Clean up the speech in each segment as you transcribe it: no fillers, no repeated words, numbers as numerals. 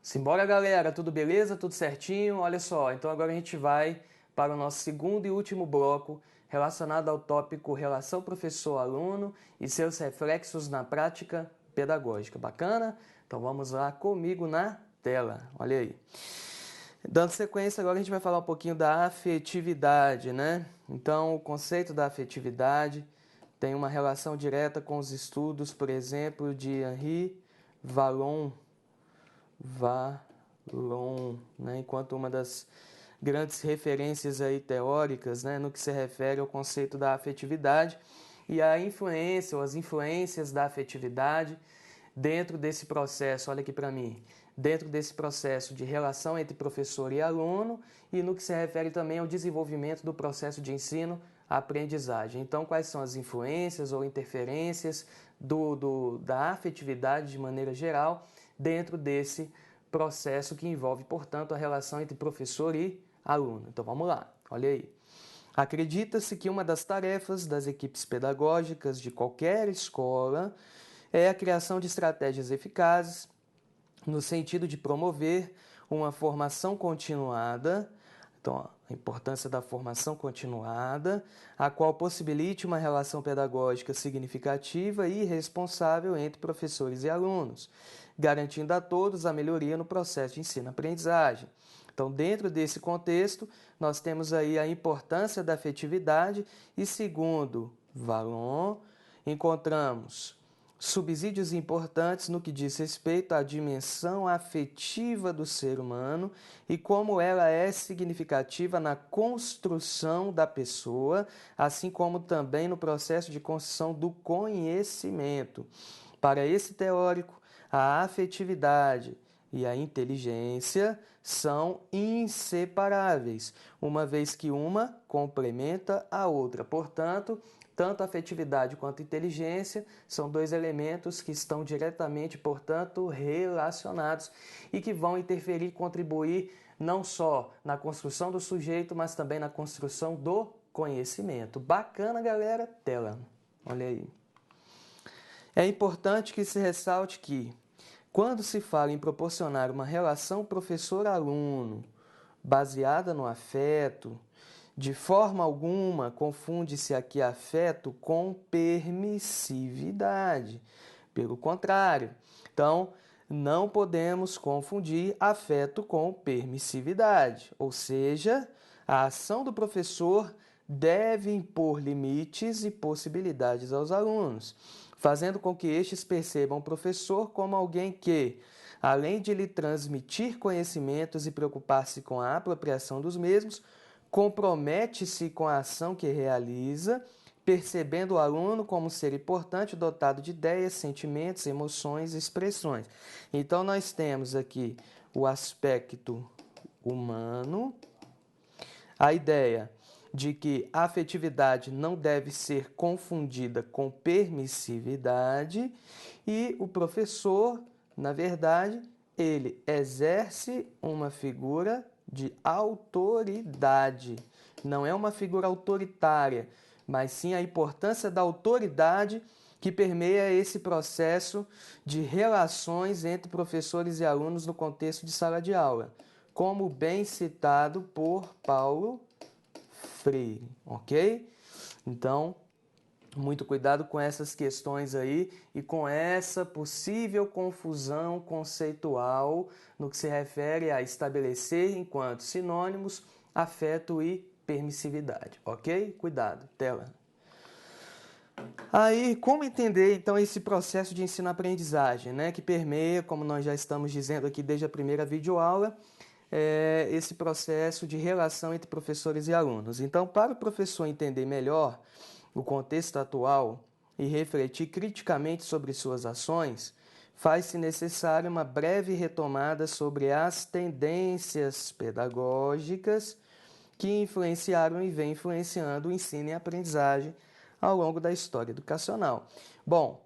Simbora, galera, tudo beleza? Tudo certinho? Olha só, então agora a gente vai para o nosso segundo e último bloco relacionado ao tópico relação professor-aluno e seus reflexos na prática pedagógica. Bacana? Então vamos lá comigo na tela. Olha aí. Dando sequência, agora a gente vai falar um pouquinho da afetividade, né? Então, o conceito da afetividade tem uma relação direta com os estudos, por exemplo, de Henri Vallon, né? Enquanto uma das grandes referências aí teóricas, né, no que se refere ao conceito da afetividade e a influência ou as influências da afetividade dentro desse processo, olha aqui para mim, dentro desse processo de relação entre professor e aluno e no que se refere também ao desenvolvimento do processo de ensino-aprendizagem. Então, quais são as influências ou interferências da afetividade de maneira geral dentro desse processo que envolve, portanto, a relação entre professor e aluno. Então, vamos lá, olha aí. Acredita-se que uma das tarefas das equipes pedagógicas de qualquer escola é a criação de estratégias eficazes no sentido de promover uma formação continuada, então a importância da formação continuada, a qual possibilite uma relação pedagógica significativa e responsável entre professores e alunos, garantindo a todos a melhoria no processo de ensino-aprendizagem. Então, dentro desse contexto, nós temos aí a importância da afetividade e, segundo Vallon, encontramos subsídios importantes no que diz respeito à dimensão afetiva do ser humano e como ela é significativa na construção da pessoa, assim como também no processo de construção do conhecimento. Para esse teórico, a afetividade e a inteligência são inseparáveis, uma vez que uma complementa a outra. Portanto, tanto a afetividade quanto a inteligência são dois elementos que estão diretamente, portanto, relacionados e que vão interferir e contribuir não só na construção do sujeito, mas também na construção do conhecimento. Bacana, galera? Tela. Olha aí. É importante que se ressalte que, quando se fala em proporcionar uma relação professor-aluno baseada no afeto, de forma alguma confunde-se aqui afeto com permissividade. Pelo contrário, então não podemos confundir afeto com permissividade, ou seja, a ação do professor deve impor limites e possibilidades aos alunos, fazendo com que estes percebam o professor como alguém que, além de lhe transmitir conhecimentos e preocupar-se com a apropriação dos mesmos, compromete-se com a ação que realiza, percebendo o aluno como um ser importante, dotado de ideias, sentimentos, emoções e expressões. Então, nós temos aqui o aspecto humano, a ideia de que a afetividade não deve ser confundida com permissividade e o professor, na verdade, ele exerce uma figura de autoridade. Não é uma figura autoritária, mas sim a importância da autoridade que permeia esse processo de relações entre professores e alunos no contexto de sala de aula, como bem citado por Paulo Freire, ok? Então, muito cuidado com essas questões aí e com essa possível confusão conceitual no que se refere a estabelecer enquanto sinônimos afeto e permissividade, ok? Cuidado, tela. Aí, como entender então esse processo de ensino-aprendizagem, né, que permeia, como nós já estamos dizendo aqui desde a primeira videoaula, esse processo de relação entre professores e alunos. Então, para o professor entender melhor o contexto atual e refletir criticamente sobre suas ações, faz-se necessária uma breve retomada sobre as tendências pedagógicas que influenciaram e vêm influenciando o ensino e a aprendizagem ao longo da história educacional. Bom,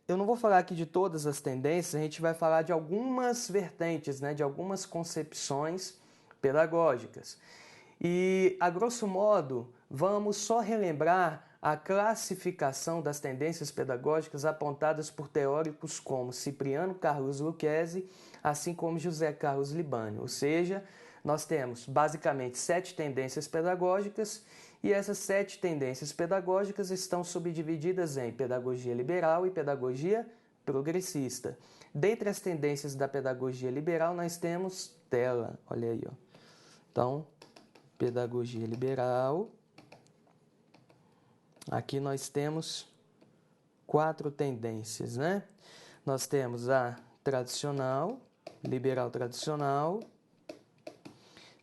eu não vou falar aqui de todas as tendências, a gente vai falar de algumas vertentes, né, de algumas concepções pedagógicas. E, a grosso modo, vamos só relembrar a classificação das tendências pedagógicas apontadas por teóricos como Cipriano Carlos Lucchesi, assim como José Carlos Libânio. Ou seja, nós temos basicamente 7 tendências pedagógicas e essas 7 tendências pedagógicas estão subdivididas em pedagogia liberal e pedagogia progressista. Dentre as tendências da pedagogia liberal, nós temos tela, olha aí, ó. Então, pedagogia liberal. Aqui nós temos 4 tendências, né? Nós temos a tradicional, liberal tradicional.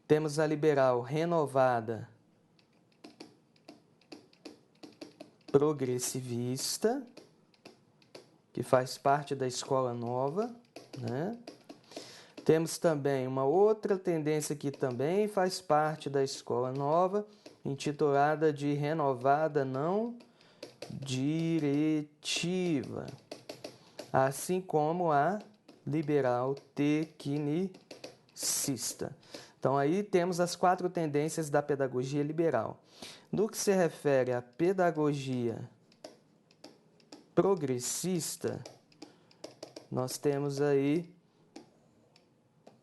Temos a liberal renovada, progressivista, que faz parte da escola nova, né? Temos também uma outra tendência que também faz parte da escola nova, intitulada de renovada não diretiva, assim como a liberal tecnicista. Então aí temos as 4 tendências da pedagogia liberal. No que se refere à pedagogia progressista, nós temos aí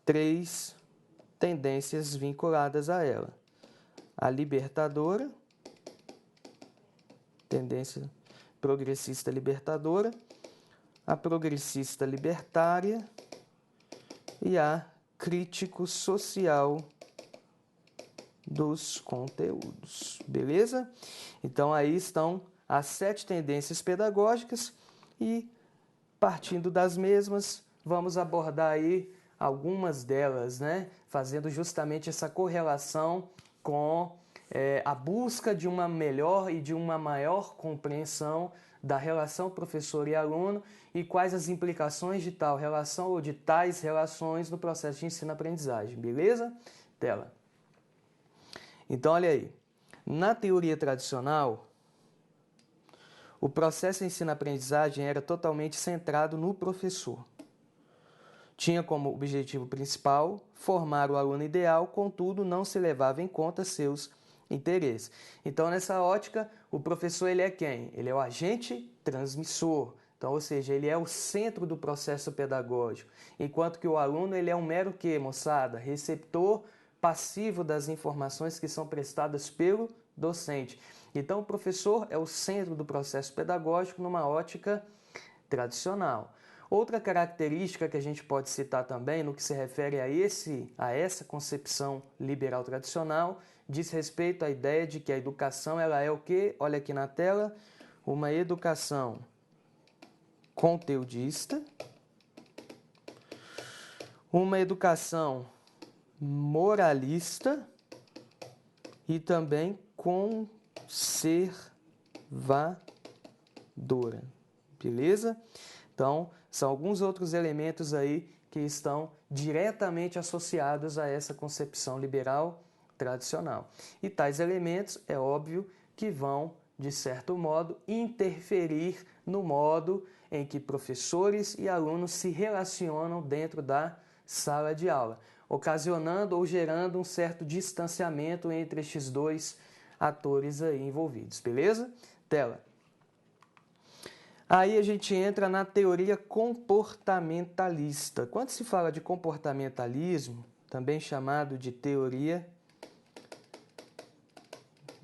3 tendências vinculadas a ela. A libertadora, tendência progressista libertadora, a progressista libertária e a crítico social dos conteúdos, beleza? Então aí estão as 7 tendências pedagógicas e, partindo das mesmas, vamos abordar aí algumas delas, né? Fazendo justamente essa correlação com a busca de uma melhor e de uma maior compreensão da relação professor e aluno e quais as implicações de tal relação ou de tais relações no processo de ensino-aprendizagem, beleza? Tela. Então, olha aí. Na teoria tradicional, o processo de ensino-aprendizagem era totalmente centrado no professor. Tinha como objetivo principal formar o aluno ideal, contudo, não se levava em conta seus interesses. Então, nessa ótica, o professor ele é quem? Ele é o agente transmissor. Então, ou seja, ele é o centro do processo pedagógico. Enquanto que o aluno ele é um mero quê, moçada? Receptor passivo das informações que são prestadas pelo docente. Então, o professor é o centro do processo pedagógico numa ótica tradicional. Outra característica que a gente pode citar também no que se refere a essa concepção liberal tradicional diz respeito à ideia de que a educação ela é o quê? Olha aqui na tela, uma educação conteudista, uma educação moralista e também conservadora, beleza? Então, são alguns outros elementos aí que estão diretamente associados a essa concepção liberal tradicional. E tais elementos, é óbvio, que vão, de certo modo, interferir no modo em que professores e alunos se relacionam dentro da sala de aula, ocasionando ou gerando um certo distanciamento entre estes dois atores aí envolvidos, beleza? Tela. Aí a gente entra na teoria comportamentalista. Quando se fala de comportamentalismo, também chamado de teoria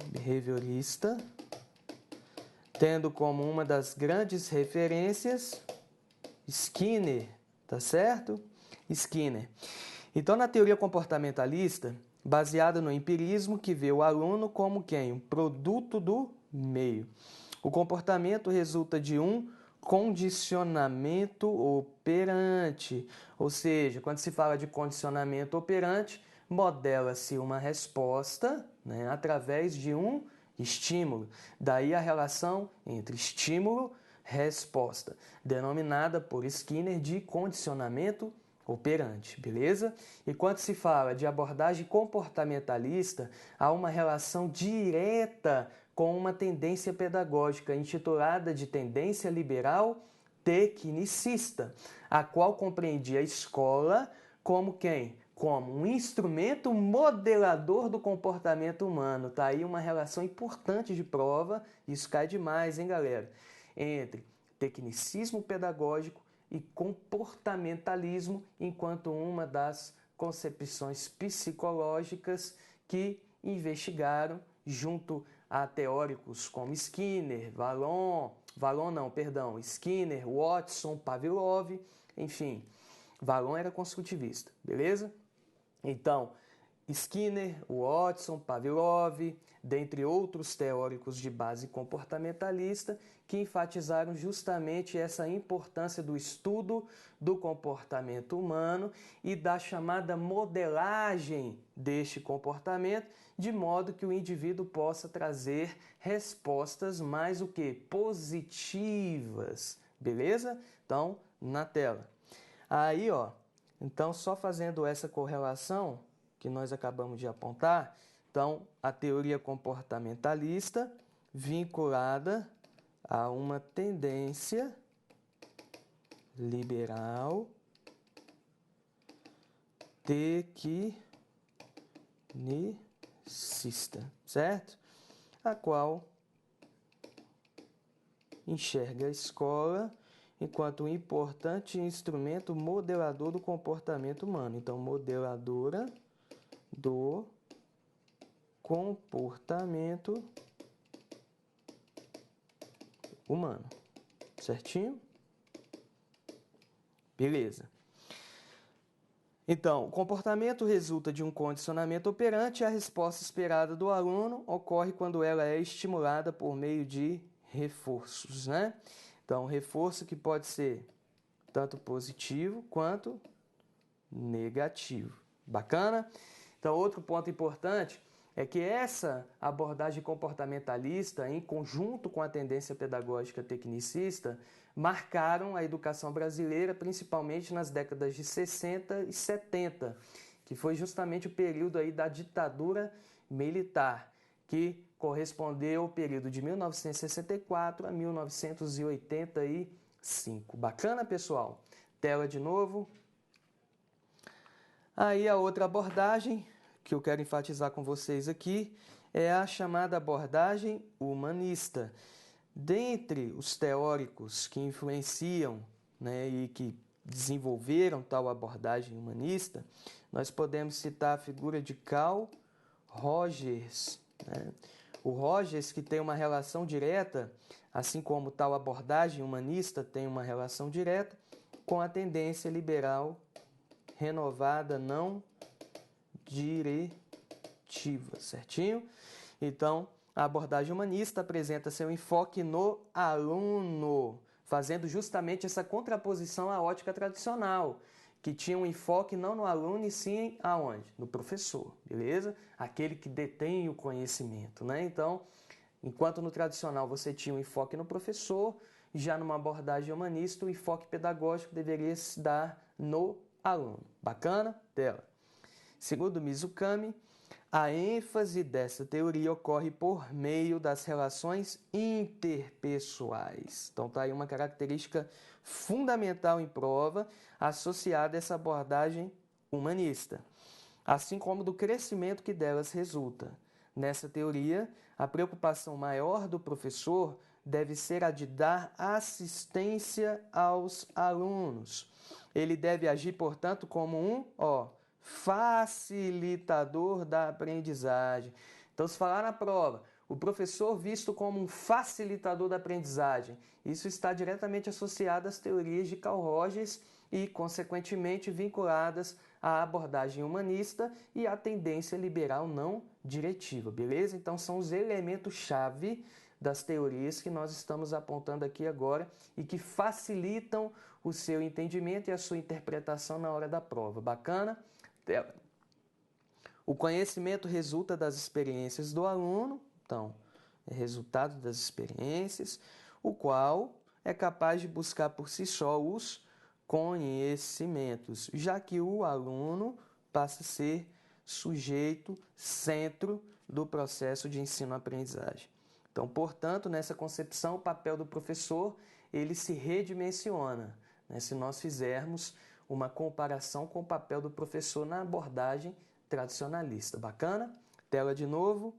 behaviorista, tendo como uma das grandes referências Skinner, tá certo? Skinner. Então, na teoria comportamentalista, baseada no empirismo que vê o aluno como quem? Um produto do meio. O comportamento resulta de um condicionamento operante, ou seja, quando se fala de condicionamento operante, modela-se uma resposta, né, através de um estímulo. Daí a relação entre estímulo e resposta, denominada por Skinner de condicionamento operante, beleza? E quando se fala de abordagem comportamentalista, há uma relação direta com uma tendência pedagógica intitulada de tendência liberal tecnicista, a qual compreendia a escola como quem? como um instrumento modelador do comportamento humano. Tá aí uma relação importante de prova, isso cai demais, hein, galera? Entre tecnicismo pedagógico e comportamentalismo, enquanto uma das concepções psicológicas que investigaram junto a teóricos como Skinner, Skinner, Watson, Pavlov, enfim, Vallon era construtivista, beleza? Então, Skinner, Watson, Pavlov, dentre outros teóricos de base comportamentalista, que enfatizaram justamente essa importância do estudo do comportamento humano e da chamada modelagem deste comportamento, de modo que o indivíduo possa trazer respostas mais o que? Positivas, beleza? Então, na tela. Aí, ó, então só fazendo essa correlação que nós acabamos de apontar, então a teoria comportamentalista vinculada a uma tendência liberal tecnicista, certo? A qual enxerga a escola enquanto um importante instrumento modelador do comportamento humano. Então, modeladora do comportamento humano. Certinho? Beleza. Então, o comportamento resulta de um condicionamento operante e a resposta esperada do aluno ocorre quando ela é estimulada por meio de reforços, né? Então, reforço que pode ser tanto positivo quanto negativo. Bacana? Então, outro ponto importante é que essa abordagem comportamentalista, em conjunto com a tendência pedagógica tecnicista, marcaram a educação brasileira, principalmente nas décadas de 60 e 70, que foi justamente o período aí da ditadura militar, que correspondeu ao período de 1964 a 1985. Bacana, pessoal? Tela de novo. Aí a outra abordagem que eu quero enfatizar com vocês aqui é a chamada abordagem humanista. Dentre os teóricos que influenciam, né, e que desenvolveram tal abordagem humanista, nós podemos citar a figura de Carl Rogers, né? O Rogers, que tem uma relação direta, assim como tal abordagem humanista tem uma relação direta com a tendência liberal renovada não diretiva, certinho? Então, a abordagem humanista apresenta seu enfoque no aluno, fazendo justamente essa contraposição à ótica tradicional, que tinha um enfoque não no aluno e sim aonde? No professor, beleza? Aquele que detém o conhecimento, né? Então, enquanto no tradicional você tinha um enfoque no professor, já numa abordagem humanista o enfoque pedagógico deveria se dar no aluno. Bacana? Tela. Segundo Mizukami, a ênfase dessa teoria ocorre por meio das relações interpessoais. Então, está aí uma característica fundamental em prova associada a essa abordagem humanista, assim como do crescimento que delas resulta. Nessa teoria, a preocupação maior do professor deve ser a de dar assistência aos alunos. Ele deve agir, portanto, como um facilitador da aprendizagem. Então, se falar na prova, o professor visto como um facilitador da aprendizagem, isso está diretamente associado às teorias de Carl Rogers e, consequentemente, vinculadas à abordagem humanista e à tendência liberal não diretiva, beleza? Então, são os elementos-chave das teorias que nós estamos apontando aqui agora e que facilitam o seu entendimento e a sua interpretação na hora da prova. Bacana? O conhecimento resulta das experiências do aluno, então, é resultado das experiências, o qual é capaz de buscar por si só os conhecimentos, já que o aluno passa a ser sujeito, centro do processo de ensino-aprendizagem. Então, portanto, nessa concepção, o papel do professor ele se redimensiona, né, se nós fizermos uma comparação com o papel do professor na abordagem tradicionalista. Bacana? Tela de novo.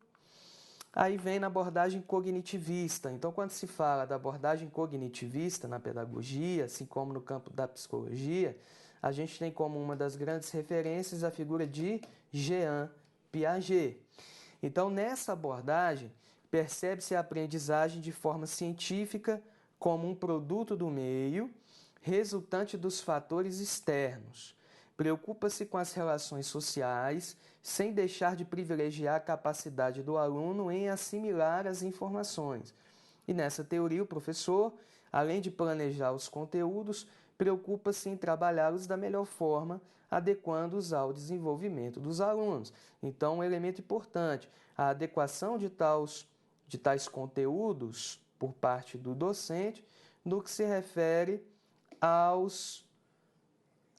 Aí vem na abordagem cognitivista. Então, quando se fala da abordagem cognitivista na pedagogia, assim como no campo da psicologia, a gente tem como uma das grandes referências a figura de Jean Piaget. Então, nessa abordagem, percebe-se a aprendizagem de forma científica como um produto do meio, resultante dos fatores externos. Preocupa-se com as relações sociais, sem deixar de privilegiar a capacidade do aluno em assimilar as informações. E nessa teoria, o professor, além de planejar os conteúdos, preocupa-se em trabalhá-los da melhor forma, adequando-os ao desenvolvimento dos alunos. Então, um elemento importante, a adequação de tais conteúdos por parte do docente no que se refere aos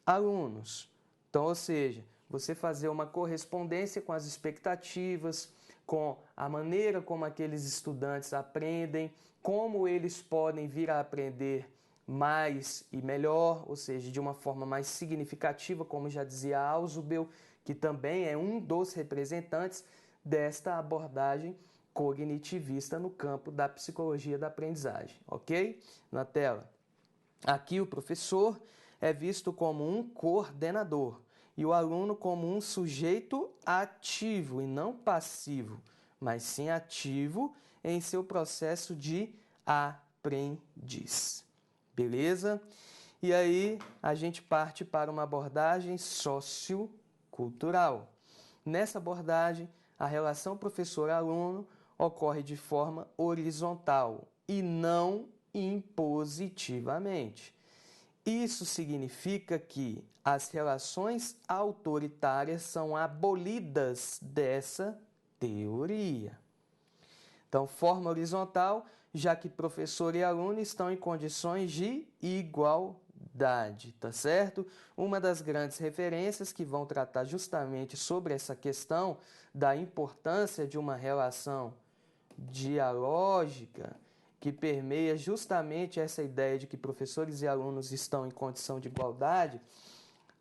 alunos. Então, ou seja, você fazer uma correspondência com as expectativas, com a maneira como aqueles estudantes aprendem, como eles podem vir a aprender mais e melhor, ou seja, de uma forma mais significativa, como já dizia Ausubel, que também é um dos representantes desta abordagem cognitivista no campo da psicologia da aprendizagem, ok? Na tela. Aqui o professor é visto como um coordenador e o aluno como um sujeito ativo e não passivo, mas sim ativo em seu processo de aprendiz. Beleza? E aí a gente parte para uma abordagem sociocultural. Nessa abordagem, a relação professor-aluno ocorre de forma horizontal e não impositivamente. Isso significa que as relações autoritárias são abolidas dessa teoria. Então, forma horizontal, já que professor e aluno estão em condições de igualdade, tá certo? Uma das grandes referências que vão tratar justamente sobre essa questão da importância de uma relação dialógica que permeia justamente essa ideia de que professores e alunos estão em condição de igualdade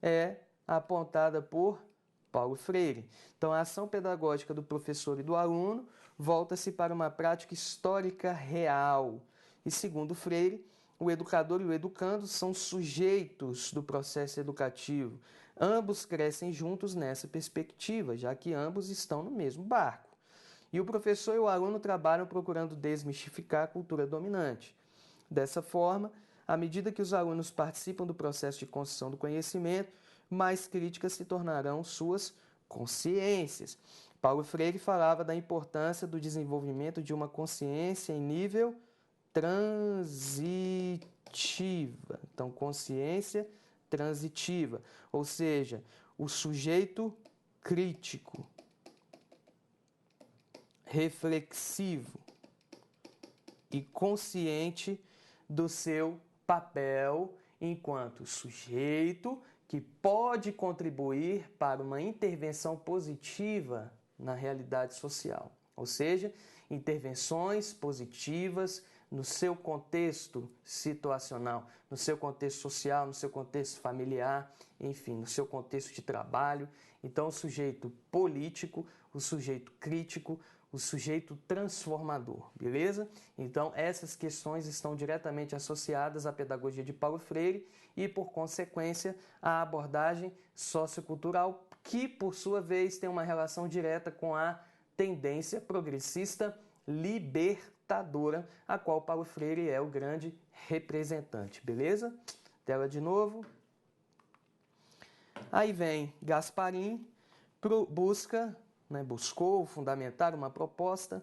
é apontada por Paulo Freire. Então, a ação pedagógica do professor e do aluno volta-se para uma prática histórica real. E, segundo Freire, o educador e o educando são sujeitos do processo educativo. Ambos crescem juntos nessa perspectiva, já que ambos estão no mesmo barco. E o professor e o aluno trabalham procurando desmistificar a cultura dominante. Dessa forma, à medida que os alunos participam do processo de construção do conhecimento, mais críticas se tornarão suas consciências. Paulo Freire falava da importância do desenvolvimento de uma consciência em nível transitiva. Então, consciência transitiva, ou seja, o sujeito crítico, reflexivo e consciente do seu papel enquanto sujeito que pode contribuir para uma intervenção positiva na realidade social, ou seja, intervenções positivas no seu contexto situacional, no seu contexto social, no seu contexto familiar, enfim, no seu contexto de trabalho. Então, o sujeito político, o sujeito crítico, o sujeito transformador, beleza? Então, essas questões estão diretamente associadas à pedagogia de Paulo Freire e, por consequência, à abordagem sociocultural, que, por sua vez, tem uma relação direta com a tendência progressista libertadora, a qual Paulo Freire é o grande representante, beleza? Tela de novo. Aí vem Gasparin, buscou fundamentar uma proposta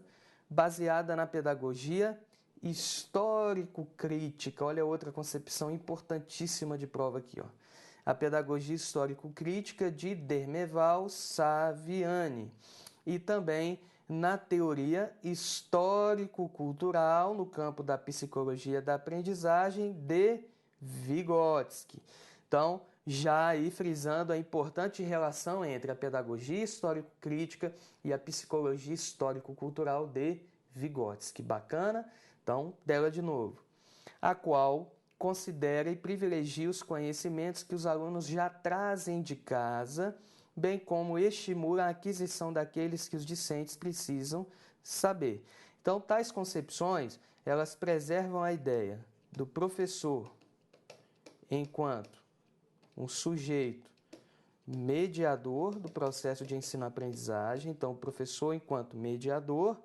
baseada na pedagogia histórico-crítica. Olha outra concepção importantíssima de prova aqui, ó. A pedagogia histórico-crítica de Dermeval Saviani. E também na teoria histórico-cultural no campo da psicologia da aprendizagem de Vygotsky. Então, já aí frisando a importante relação entre a pedagogia histórico-crítica e a psicologia histórico-cultural de Vygotsky. Bacana? Então, dela de novo. A qual considera e privilegia os conhecimentos que os alunos já trazem de casa, bem como estimula a aquisição daqueles que os discentes precisam saber. Então, tais concepções, elas preservam a ideia do professor enquanto um sujeito mediador do processo de ensino-aprendizagem, então o professor enquanto mediador,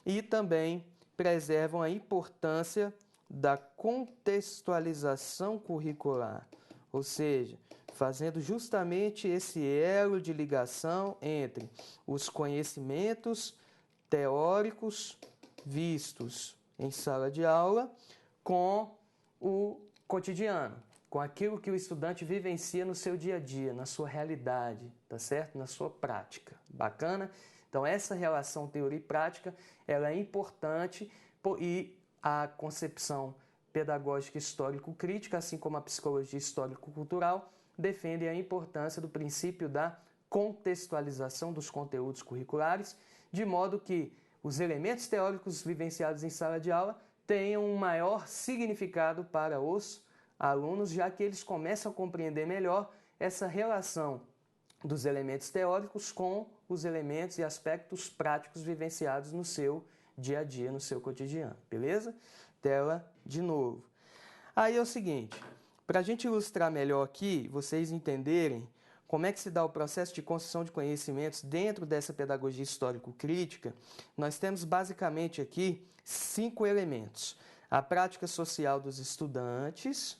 e também preservam a importância da contextualização curricular, ou seja, fazendo justamente esse elo de ligação entre os conhecimentos teóricos vistos em sala de aula com o cotidiano, com aquilo que o estudante vivencia no seu dia a dia, na sua realidade, tá certo? Na sua prática. Bacana? Então, essa relação teoria e prática, ela é importante e a concepção pedagógica histórico-crítica, assim como a psicologia histórico-cultural, defendem a importância do princípio da contextualização dos conteúdos curriculares, de modo que os elementos teóricos vivenciados em sala de aula tenham um maior significado para os alunos, já que eles começam a compreender melhor essa relação dos elementos teóricos com os elementos e aspectos práticos vivenciados no seu dia a dia, no seu cotidiano, beleza? Tela de novo. Aí é o seguinte, para a gente ilustrar melhor aqui, vocês entenderem como é que se dá o processo de construção de conhecimentos dentro dessa pedagogia histórico-crítica, nós temos basicamente aqui 5 elementos. A prática social dos estudantes,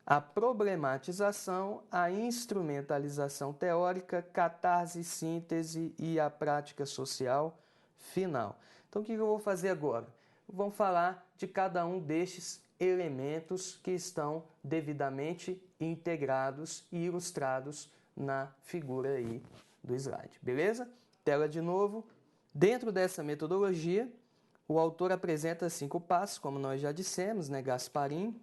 a problematização, a instrumentalização teórica, catarse, síntese e a prática social final. Então, o que eu vou fazer agora? Vamos falar de cada um destes elementos que estão devidamente integrados e ilustrados na figura aí do slide, beleza? Tela de novo. Dentro dessa metodologia, o autor apresenta 5 passos, como nós já dissemos, né, Gasparin,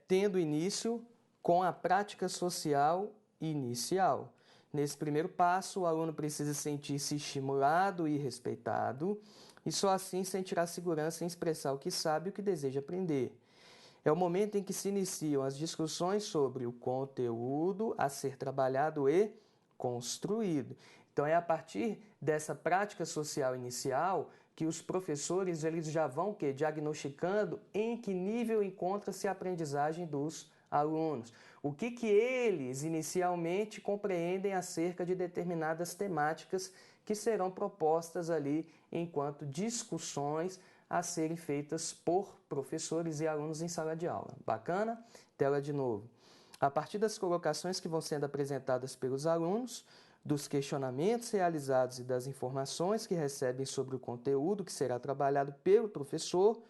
tendo início com a prática social inicial. Nesse primeiro passo, o aluno precisa sentir-se estimulado e respeitado, e só assim sentirá segurança em expressar o que sabe e o que deseja aprender. É o momento em que se iniciam as discussões sobre o conteúdo a ser trabalhado e construído. Então, é a partir dessa prática social inicial que os professores eles já vão diagnosticando em que nível encontra-se a aprendizagem dos alunos. O que eles inicialmente compreendem acerca de determinadas temáticas que serão propostas ali enquanto discussões a serem feitas por professores e alunos em sala de aula. Bacana? Tela de novo. A partir das colocações que vão sendo apresentadas pelos alunos, dos questionamentos realizados e das informações que recebem sobre o conteúdo que será trabalhado pelo professor,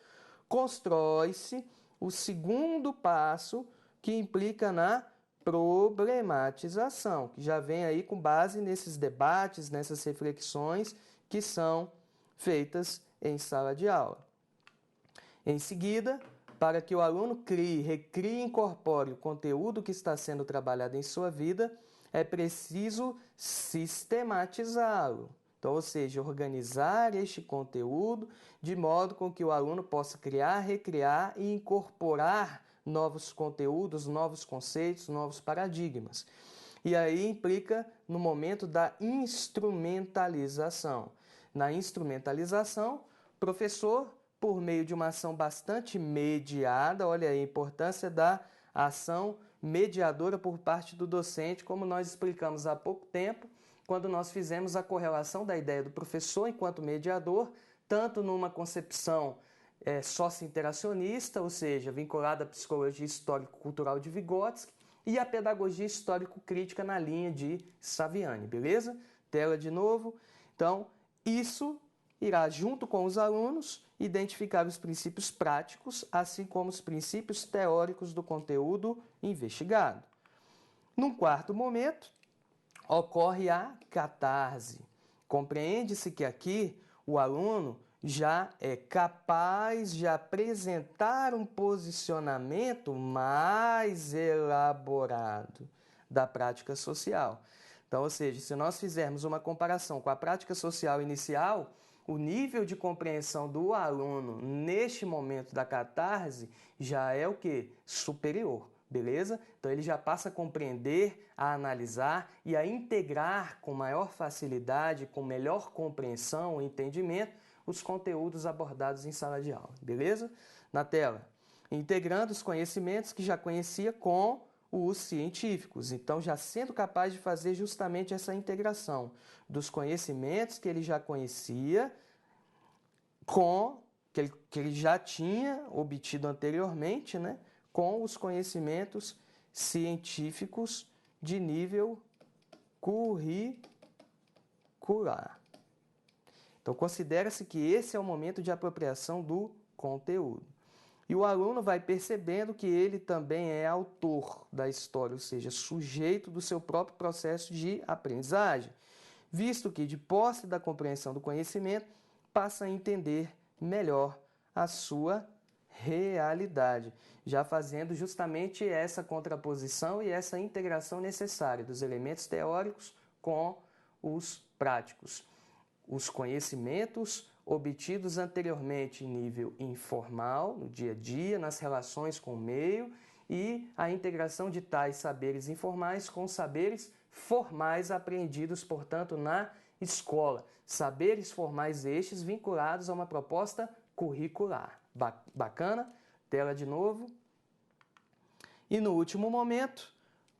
constrói-se o segundo passo que implica na problematização, que já vem aí com base nesses debates, nessas reflexões que são feitas em sala de aula. Em seguida, para que o aluno crie, recrie e incorpore o conteúdo que está sendo trabalhado em sua vida, é preciso sistematizá-lo. Então, ou seja, organizar este conteúdo de modo com que o aluno possa criar, recriar e incorporar novos conteúdos, novos conceitos, novos paradigmas. E aí implica no momento da instrumentalização. Na instrumentalização, o professor, por meio de uma ação bastante mediada, olha aí a importância da ação mediadora por parte do docente, como nós explicamos há pouco tempo, quando nós fizemos a correlação da ideia do professor enquanto mediador, tanto numa concepção socio-interacionista, ou seja, vinculada à psicologia histórico-cultural de Vygotsky, e à pedagogia histórico-crítica na linha de Saviani, beleza? Tela de novo. Então, isso irá, junto com os alunos, identificar os princípios práticos, assim como os princípios teóricos do conteúdo investigado. Num quarto momento, ocorre a catarse. Compreende-se que aqui o aluno já é capaz de apresentar um posicionamento mais elaborado da prática social. Então, ou seja, se nós fizermos uma comparação com a prática social inicial, o nível de compreensão do aluno neste momento da catarse já é o quê? Superior, beleza? Então ele já passa a compreender, a analisar e a integrar com maior facilidade, com melhor compreensão e entendimento, os conteúdos abordados em sala de aula, beleza? Na tela, integrando os conhecimentos que já conhecia com os científicos. Então, já sendo capaz de fazer justamente essa integração dos conhecimentos que ele já conhecia com que ele já tinha obtido anteriormente, né, com os conhecimentos científicos de nível curricular. Então, considera-se que esse é o momento de apropriação do conteúdo. E o aluno vai percebendo que ele também é autor da história, ou seja, sujeito do seu próprio processo de aprendizagem, visto que, de posse da compreensão do conhecimento, passa a entender melhor a sua realidade, já fazendo justamente essa contraposição e essa integração necessária dos elementos teóricos com os práticos. Os conhecimentos obtidos anteriormente em nível informal, no dia a dia, nas relações com o meio, e a integração de tais saberes informais com saberes formais apreendidos, portanto, na escola. Saberes formais estes vinculados a uma proposta curricular. Bacana? Tela de novo. E no último momento,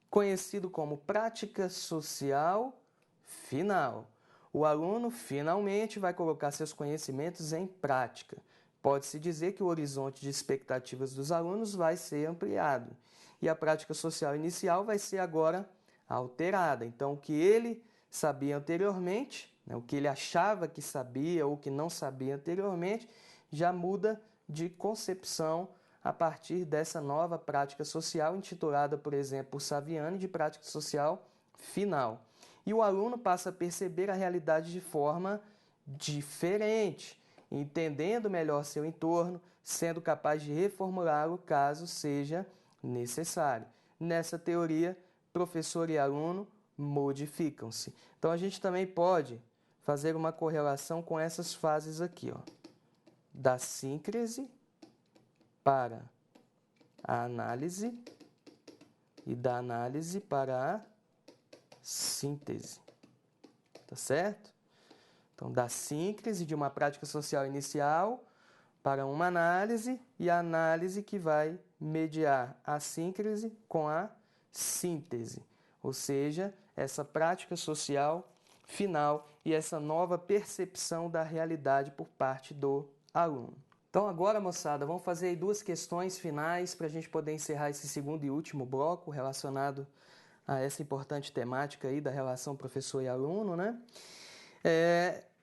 conhecido como prática social final. O aluno finalmente vai colocar seus conhecimentos em prática. Pode-se dizer que o horizonte de expectativas dos alunos vai ser ampliado e a prática social inicial vai ser agora alterada. Então, o que ele sabia anteriormente, né, o que ele achava que sabia ou que não sabia anteriormente, já muda de concepção a partir dessa nova prática social, intitulada, por exemplo, por Saviani, de prática social final. E o aluno passa a perceber a realidade de forma diferente, entendendo melhor seu entorno, sendo capaz de reformulá-lo caso seja necessário. Nessa teoria, professor e aluno modificam-se. Então, a gente também pode fazer uma correlação com essas fases aqui, ó, da síncrese para a análise e da análise para a síntese, tá certo? Então, da síncrese de uma prática social inicial para uma análise e a análise que vai mediar a síncrese com a síntese, ou seja, essa prática social final e essa nova percepção da realidade por parte do aluno. Então agora, moçada, vamos fazer aí duas questões finais para a gente poder encerrar esse segundo e último bloco relacionado a essa importante temática aí da relação professor e aluno, né?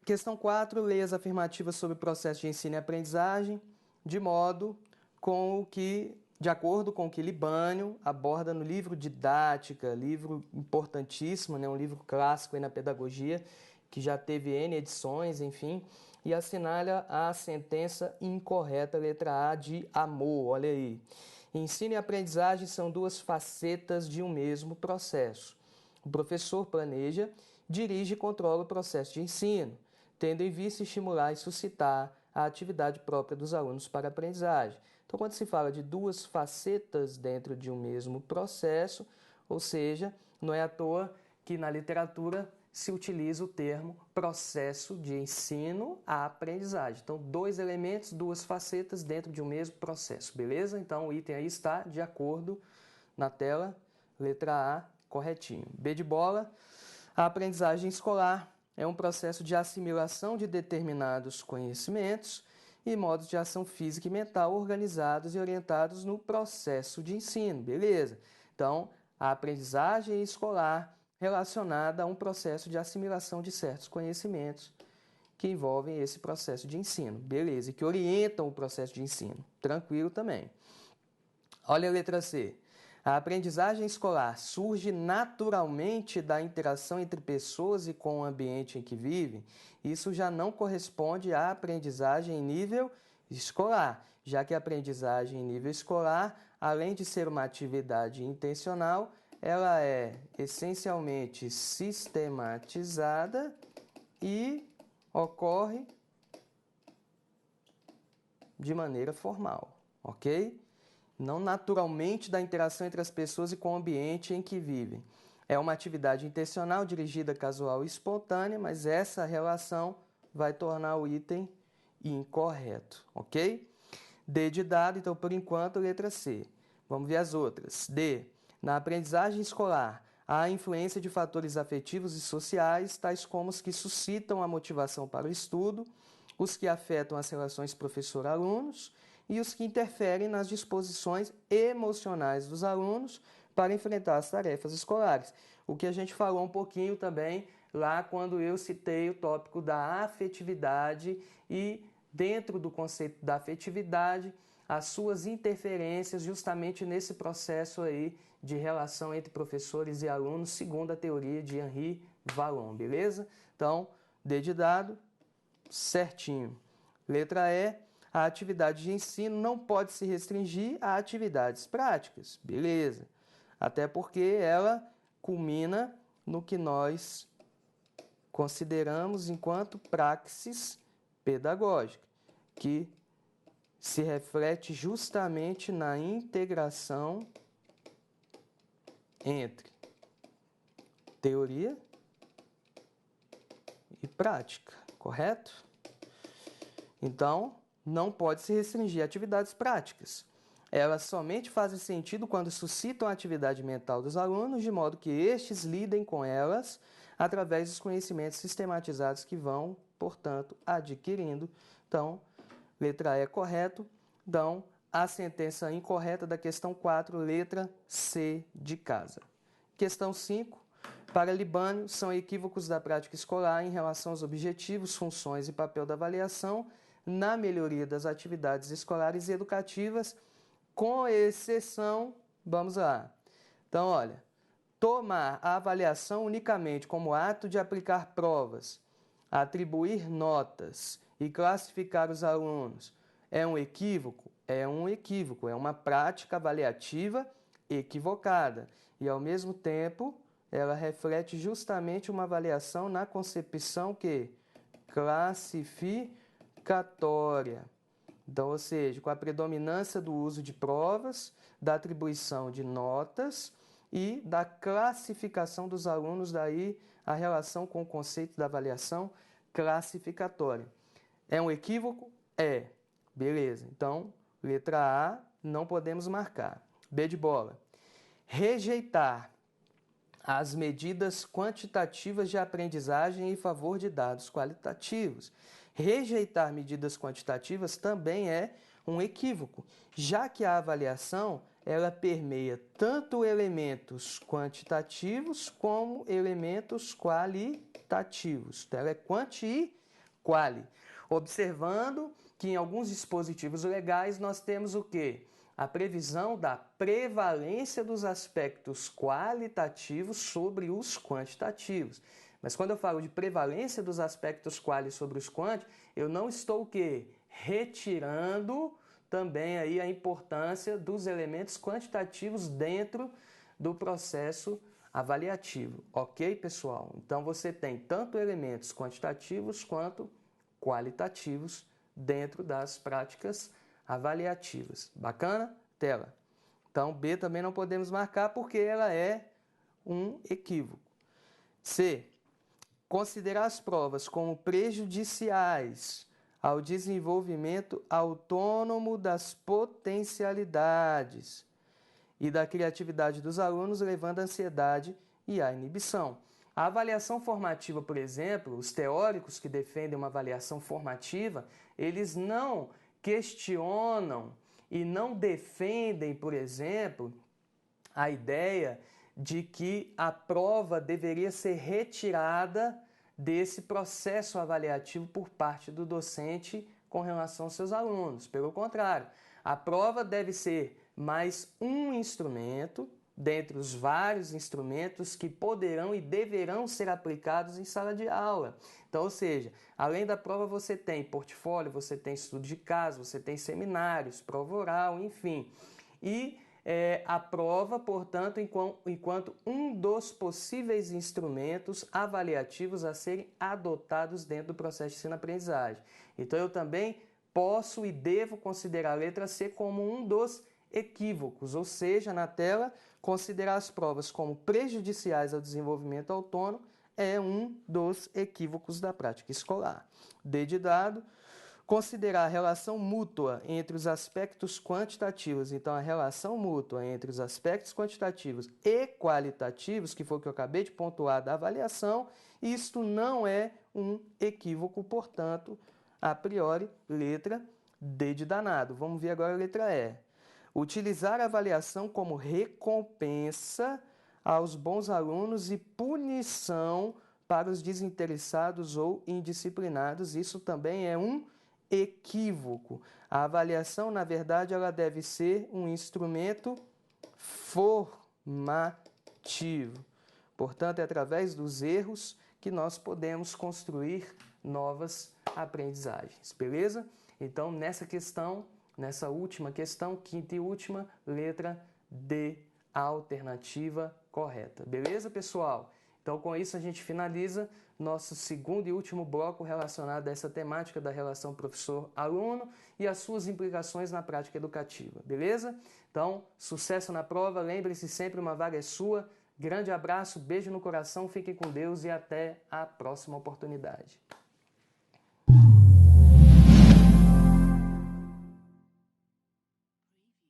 Questão 4, leia as afirmativas sobre o processo de ensino e aprendizagem, de acordo com o que Libânio aborda no livro Didática, livro importantíssimo, né? Um livro clássico aí na pedagogia, que já teve N edições, enfim, e assinala a sentença incorreta, letra A, de Amor, olha aí. Ensino e aprendizagem são duas facetas de um mesmo processo. O professor planeja, dirige e controla o processo de ensino, tendo em vista estimular e suscitar a atividade própria dos alunos para a aprendizagem. Então, quando se fala de duas facetas dentro de um mesmo processo, ou seja, não é à toa que na literatura se utiliza o termo processo de ensino à aprendizagem. Então, dois elementos, duas facetas dentro de um mesmo processo, beleza? Então, o item aí está de acordo na tela, letra A, corretinho. B de bola, a aprendizagem escolar é um processo de assimilação de determinados conhecimentos e modos de ação física e mental organizados e orientados no processo de ensino, beleza? Então, a aprendizagem escolar relacionada a um processo de assimilação de certos conhecimentos que envolvem esse processo de ensino, beleza? E que orientam o processo de ensino, tranquilo também. Olha a letra C. A aprendizagem escolar surge naturalmente da interação entre pessoas e com o ambiente em que vivem. Isso já não corresponde à aprendizagem em nível escolar, já que a aprendizagem em nível escolar, além de ser uma atividade intencional, ela é essencialmente sistematizada e ocorre de maneira formal, ok? Não naturalmente da interação entre as pessoas e com o ambiente em que vivem. É uma atividade intencional, dirigida, casual e espontânea, mas essa relação vai tornar o item incorreto, ok? D de dado, então por enquanto, letra C. Vamos ver as outras. D. Na aprendizagem escolar, há a influência de fatores afetivos e sociais, tais como os que suscitam a motivação para o estudo, os que afetam as relações professor-alunos e os que interferem nas disposições emocionais dos alunos para enfrentar as tarefas escolares. O que a gente falou um pouquinho também lá quando eu citei o tópico da afetividade e dentro do conceito da afetividade, as suas interferências justamente nesse processo aí de relação entre professores e alunos, segundo a teoria de Henri Vallon, beleza? Então, D de dado, certinho. Letra E, a atividade de ensino não pode se restringir a atividades práticas, beleza? Até porque ela culmina no que nós consideramos enquanto praxis pedagógica, que se reflete justamente na integração entre teoria e prática, correto? Então, não pode se restringir a atividades práticas. Elas somente fazem sentido quando suscitam a atividade mental dos alunos, de modo que estes lidem com elas através dos conhecimentos sistematizados que vão, portanto, adquirindo. Então, letra E é correto. Então, a sentença incorreta da questão 4, letra C de casa. Questão 5. Para Libânio, são equívocos da prática escolar em relação aos objetivos, funções e papel da avaliação na melhoria das atividades escolares e educativas, com exceção, vamos lá. Então, olha, tomar a avaliação unicamente como ato de aplicar provas, atribuir notas e classificar os alunos é um equívoco? É um equívoco, é uma prática avaliativa equivocada e, ao mesmo tempo, ela reflete justamente uma avaliação na concepção que classificatória. Então, ou seja, com a predominância do uso de provas, da atribuição de notas e da classificação dos alunos, daí a relação com o conceito da avaliação classificatória. É um equívoco? É. Beleza. Então, letra A, não podemos marcar. B de bola. Rejeitar as medidas quantitativas de aprendizagem em favor de dados qualitativos. Rejeitar medidas quantitativas também é um equívoco, já que a avaliação ela permeia tanto elementos quantitativos como elementos qualitativos. Então, ela é quanti e quali. Observando que em alguns dispositivos legais nós temos o quê? A previsão da prevalência dos aspectos qualitativos sobre os quantitativos. Mas quando eu falo de prevalência dos aspectos quali sobre os quanti, eu não estou o quê? Retirando também aí a importância dos elementos quantitativos dentro do processo avaliativo. Ok, pessoal? Então você tem tanto elementos quantitativos quanto qualitativos dentro das práticas avaliativas. Bacana? Tela. Então, B também não podemos marcar porque ela é um equívoco. C. Considerar as provas como prejudiciais ao desenvolvimento autônomo das potencialidades e da criatividade dos alunos, levando à ansiedade e à inibição. A avaliação formativa, por exemplo, os teóricos que defendem uma avaliação formativa, eles não questionam e não defendem, por exemplo, a ideia de que a prova deveria ser retirada desse processo avaliativo por parte do docente com relação aos seus alunos. Pelo contrário, a prova deve ser mais um instrumento dentre os vários instrumentos que poderão e deverão ser aplicados em sala de aula. Então, ou seja, além da prova você tem portfólio, você tem estudo de caso, você tem seminários, prova oral, enfim. E a prova, portanto, enquanto um dos possíveis instrumentos avaliativos a serem adotados dentro do processo de ensino-aprendizagem. Então, eu também posso e devo considerar a letra C como um dos equívocos, ou seja, na tela, considerar as provas como prejudiciais ao desenvolvimento autônomo é um dos equívocos da prática escolar. D de dado, considerar a relação mútua entre os aspectos quantitativos, então a relação mútua entre os aspectos quantitativos e qualitativos, que foi o que eu acabei de pontuar da avaliação, isto não é um equívoco, portanto, a priori, letra D de danado. Vamos ver agora a letra E. Utilizar a avaliação como recompensa aos bons alunos e punição para os desinteressados ou indisciplinados, isso também é um equívoco. A avaliação, na verdade, ela deve ser um instrumento formativo. Portanto, é através dos erros que nós podemos construir novas aprendizagens, beleza? Então, nessa última questão, quinta e última, letra D, a alternativa correta. Beleza, pessoal? Então, com isso, a gente finaliza nosso segundo e último bloco relacionado a essa temática da relação professor-aluno e as suas implicações na prática educativa, beleza? Então, sucesso na prova, lembre-se sempre, uma vaga é sua. Grande abraço, beijo no coração, fiquem com Deus e até a próxima oportunidade.